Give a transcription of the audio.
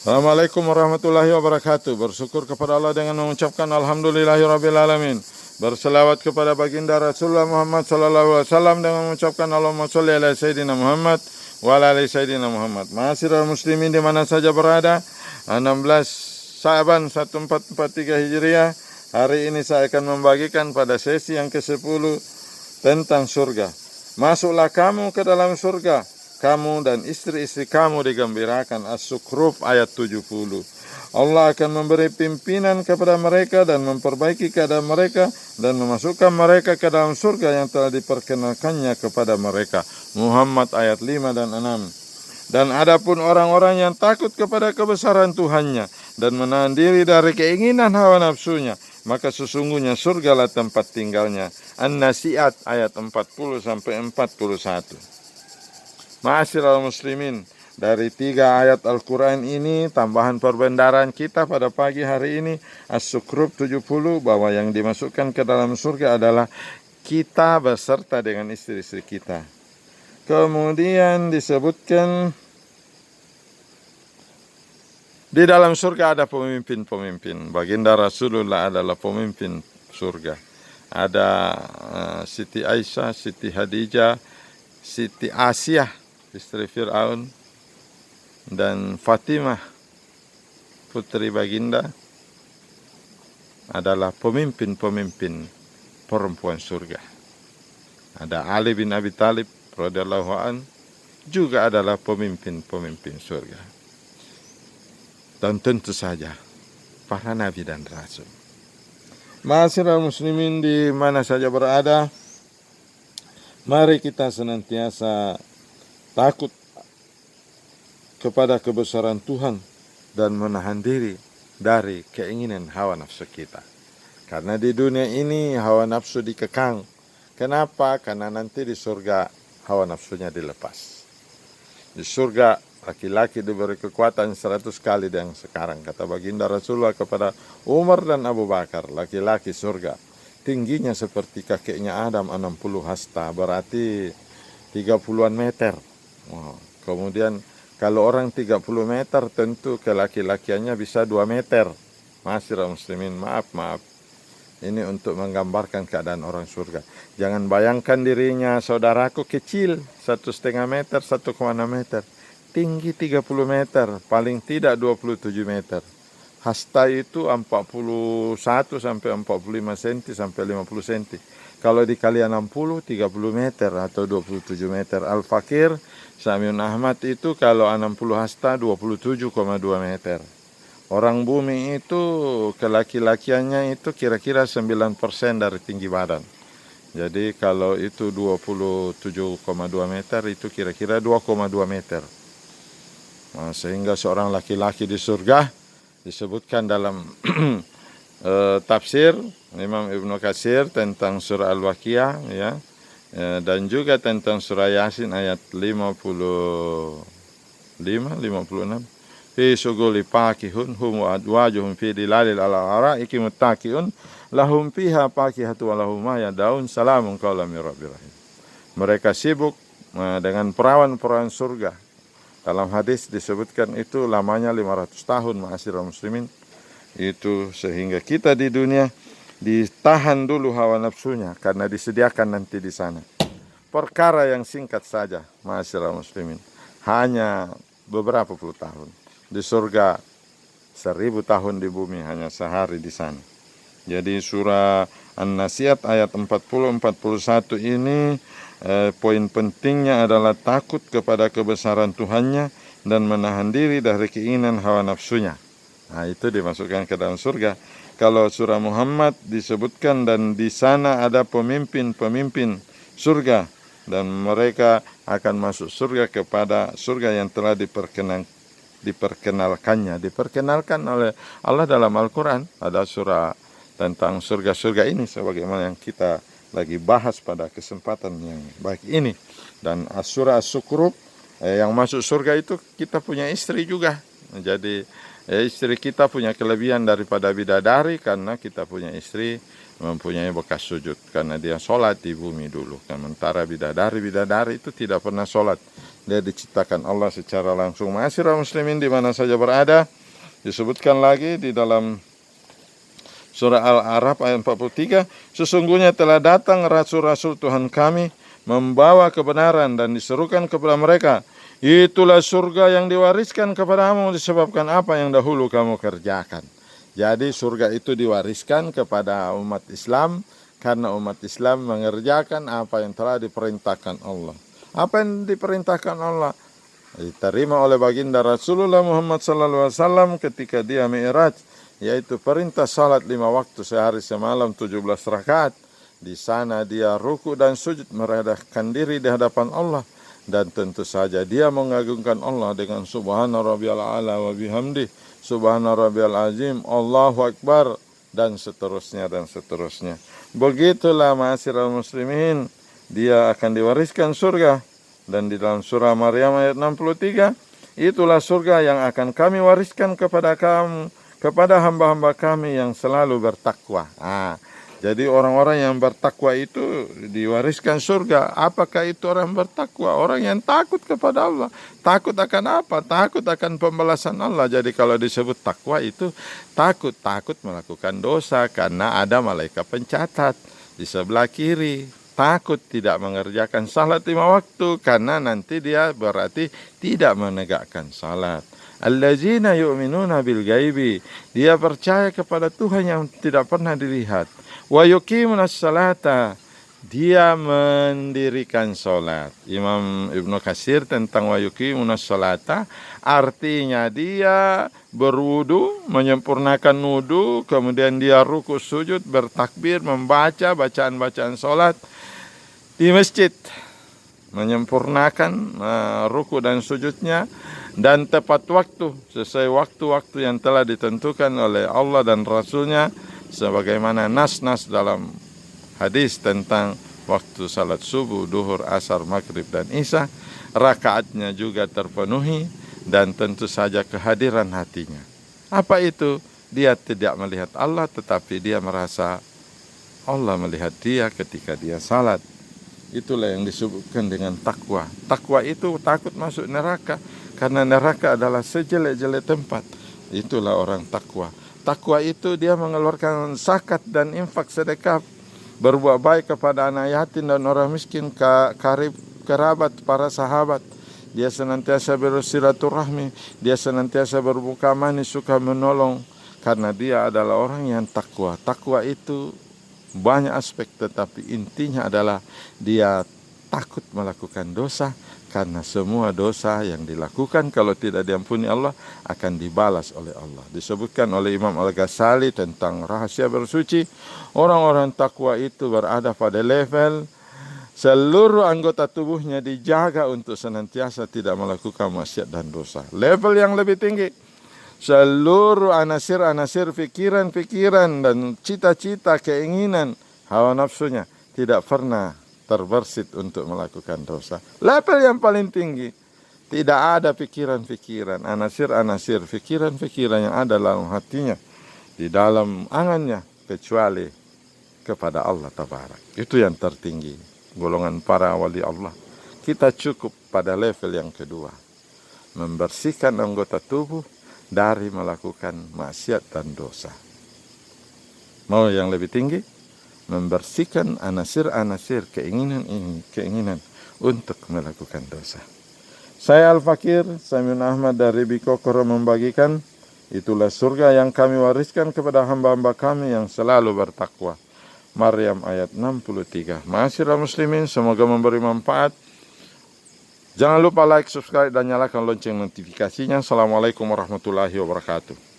Assalamualaikum warahmatullahi wabarakatuh. Bersyukur kepada Allah dengan mengucapkan alhamdulillahirabbil alamin. Berselawat kepada baginda Rasulullah Muhammad sallallahu alaihi wasallam dengan mengucapkan Allahumma sholli ala sayyidina Muhammad wa ala ali sayyidina Muhammad. Ma'asyiral muslimin di mana saja berada, 16 Sa'ban 1443 Hijriah. Hari ini saya akan membagikan pada sesi yang ke-10 tentang surga. Masuklah kamu ke dalam surga, kamu dan istri-istri kamu digembirakan. As-Zukhruf ayat 70. Allah akan memberi pimpinan kepada mereka dan memperbaiki keadaan mereka dan memasukkan mereka ke dalam surga yang telah diperkenalkannya kepada mereka. Muhammad ayat 5 dan 6. Dan adapun orang-orang yang takut kepada kebesaran Tuhannya dan menahan diri dari keinginan hawa nafsunya, maka sesungguhnya surgalah tempat tinggalnya. An-Nasi'at ayat 40 sampai 41. Ma'asyiral muslimin, dari 3 ayat Al-Quran ini tambahan perbendaharaan kita pada pagi hari ini, As-Zukhruf 70, bahwa yang dimasukkan ke dalam surga adalah kita beserta dengan istri-istri kita. Kemudian disebutkan di dalam surga ada pemimpin-pemimpin. Baginda Rasulullah adalah pemimpin surga. Ada Siti Aisyah, Siti Hadijah, Siti Asyah, istri Fir'aun, dan Fatimah, putri baginda, adalah pemimpin-pemimpin perempuan surga. Ada Ali bin Abi Thalib radhiyallahu an, juga adalah pemimpin-pemimpin surga. Dan tentu saja para nabi dan rasul. Ma'asyiral muslimin di mana saja berada, mari kita senantiasa takut kepada kebesaran Tuhan dan menahan diri dari keinginan hawa nafsu kita. Karena di dunia ini hawa nafsu dikekang. Kenapa? Karena nanti di surga hawa nafsunya dilepas. Di surga laki-laki diberi kekuatan 100 kali yang sekarang. Kata baginda Rasulullah kepada Umar dan Abu Bakar, laki-laki surga tingginya seperti kakeknya Adam 60 hasta, berarti 30-an meter. Kemudian kalau orang 30 meter tentu kelaki-lakiannya bisa 2 meter. Ma'asyiral muslimin, maaf. Ini untuk menggambarkan keadaan orang surga. Jangan bayangkan dirinya saudaraku kecil, 1,5 meter, 1,6 meter. Tinggi 30 meter, paling tidak 27 meter. Hasta itu 41 sampai 45 cm sampai 50 cm. Kalau dikali 60, 30 meter atau 27 meter. Al-Fakir Samiun Ahmad itu kalau 60 hasta 27,2 meter. Orang bumi itu kelaki-lakiannya itu kira-kira 9% dari tinggi badan. Jadi kalau itu 27,2 meter itu kira-kira 2,2 meter. Nah, sehingga seorang laki-laki di surga disebutkan dalam tafsir Imam Ibnu Katsir tentang surah Al-Waqiah, ya, dan juga tentang surah Yasin ayat 56. Fi suguli pakihun hum wajuhum fi dilalil ala araiki muttaqiun lahum fiha pakihatu wa lahum ma yadaun salamun qaulam mir rabbir rahim. Mereka sibuk dengan perawan-perawan surga. Dalam hadis disebutkan itu lamanya 500 tahun, ma'asyiral muslimin. Itu sehingga kita di dunia ditahan dulu hawa nafsunya karena disediakan nanti di sana. Perkara yang singkat saja, ma'asyiral muslimin. Hanya beberapa puluh tahun. Di surga 1000 tahun, di bumi hanya sehari di sana. Jadi surah An-Nasi'at ayat 40-41 ini poin pentingnya adalah takut kepada kebesaran Tuhannya dan menahan diri dari keinginan hawa nafsunya. Nah, itu dimasukkan ke dalam surga. Kalau surah Muhammad disebutkan dan di sana ada pemimpin-pemimpin surga dan mereka akan masuk surga kepada surga yang telah diperkenalkan oleh Allah dalam Al-Quran. Ada surah tentang surga-surga ini sebagaimana yang kita lagi bahas pada kesempatan yang baik ini. Dan surah As-Zukhruf, yang masuk surga itu kita punya istri juga. Jadi istri kita punya kelebihan daripada bidadari karena kita punya istri mempunyai bekas sujud karena dia sholat di bumi dulu. Sementara bidadari itu tidak pernah sholat. Dia diciptakan Allah secara langsung. Ma'asyiral muslimin di mana saja berada, disebutkan lagi di dalam surah Al-A'raf ayat 43, sesungguhnya telah datang rasul-rasul Tuhan kami membawa kebenaran dan diserukan kepada mereka, itulah surga yang diwariskan kepadamu disebabkan apa yang dahulu kamu kerjakan. Jadi surga itu diwariskan kepada umat Islam karena umat Islam mengerjakan apa yang telah diperintahkan Allah. Apa yang diperintahkan Allah diterima oleh baginda Rasulullah Muhammad SAW ketika dia Mi'raj, yaitu perintah salat 5 waktu sehari semalam 17 rakaat. Di sana dia ruku dan sujud merendahkan diri di hadapan Allah, dan tentu saja dia mengagungkan Allah dengan subhana rabbiyal a'la wa bihamdi, subhana rabbiyal azim, Allahu akbar, dan seterusnya dan seterusnya. Begitulah ma'asyiral muslimin, dia akan diwariskan surga. Dan di dalam surah Maryam ayat 63, itulah surga yang akan kami wariskan kepada kamu, kepada hamba-hamba kami yang selalu bertakwa. Jadi orang-orang yang bertakwa itu diwariskan surga. Apakah itu orang bertakwa? Orang yang takut kepada Allah. Takut akan apa? Takut akan pembalasan Allah. Jadi kalau disebut takwa itu takut melakukan dosa karena ada malaikat pencatat di sebelah kiri. Takut tidak mengerjakan salat 5 waktu karena nanti dia berarti tidak menegakkan salat. Allazina yu'minuna bil ghaibi, dia percaya kepada Tuhan yang tidak pernah dilihat. Wa yuqimunas salata, dia mendirikan salat. Imam Ibnu Katsir tentang wa yuqimunas salata artinya dia berwudu, menyempurnakan wudu, kemudian dia ruku sujud, bertakbir, membaca bacaan-bacaan salat di masjid, menyempurnakan ruku dan sujudnya dan tepat waktu, sesuai waktu-waktu yang telah ditentukan oleh Allah dan Rasulnya, sebagaimana nas-nas dalam hadis tentang waktu salat subuh, duhur, asar, maghrib, dan isya. Rakaatnya juga terpenuhi dan tentu saja kehadiran hatinya. Apa itu? Dia tidak melihat Allah, tetapi dia merasa Allah melihat dia ketika dia salat. Itulah yang disebutkan dengan takwa. Takwa itu takut masuk neraka, karena neraka adalah sejelek-jelek tempat. Itulah orang takwa. Takwa itu dia mengeluarkan zakat dan infak sedekah, berbuat baik kepada anak yatim dan orang miskin, karib, kerabat, para sahabat. Dia senantiasa bersilaturahmi, dia senantiasa berbuka manis, suka menolong, karena dia adalah orang yang takwa. Takwa itu banyak aspek, tetapi intinya adalah dia takut melakukan dosa, karena semua dosa yang dilakukan kalau tidak diampuni Allah akan dibalas oleh Allah. Disebutkan oleh Imam Al-Ghazali tentang rahasia bersuci, orang-orang takwa itu berada pada level seluruh anggota tubuhnya dijaga untuk senantiasa tidak melakukan maksiat dan dosa. Level yang lebih tinggi, seluruh anasir-anasir pikiran-pikiran dan cita-cita, keinginan, hawa nafsunya tidak pernah terbersit untuk melakukan dosa. Level yang paling tinggi, tidak ada pikiran-pikiran, anasir-anasir, pikiran-pikiran yang ada dalam hatinya, di dalam angannya, kecuali kepada Allah Tabarak. Itu yang tertinggi, golongan para wali Allah. Kita cukup pada level yang kedua, membersihkan anggota tubuh dari melakukan maksiat dan dosa. Mau yang lebih tinggi? Membersihkan anasir-anasir keinginan untuk melakukan dosa. Saya Al-Fakir Samin Ahmad dari Bikokoro membagikan, itulah surga yang kami wariskan kepada hamba-hamba kami yang selalu bertakwa. Maryam ayat 63. Ma'asyiral muslimin, semoga memberi manfaat. Jangan lupa like, subscribe, dan nyalakan lonceng notifikasinya. Assalamualaikum warahmatullahi wabarakatuh.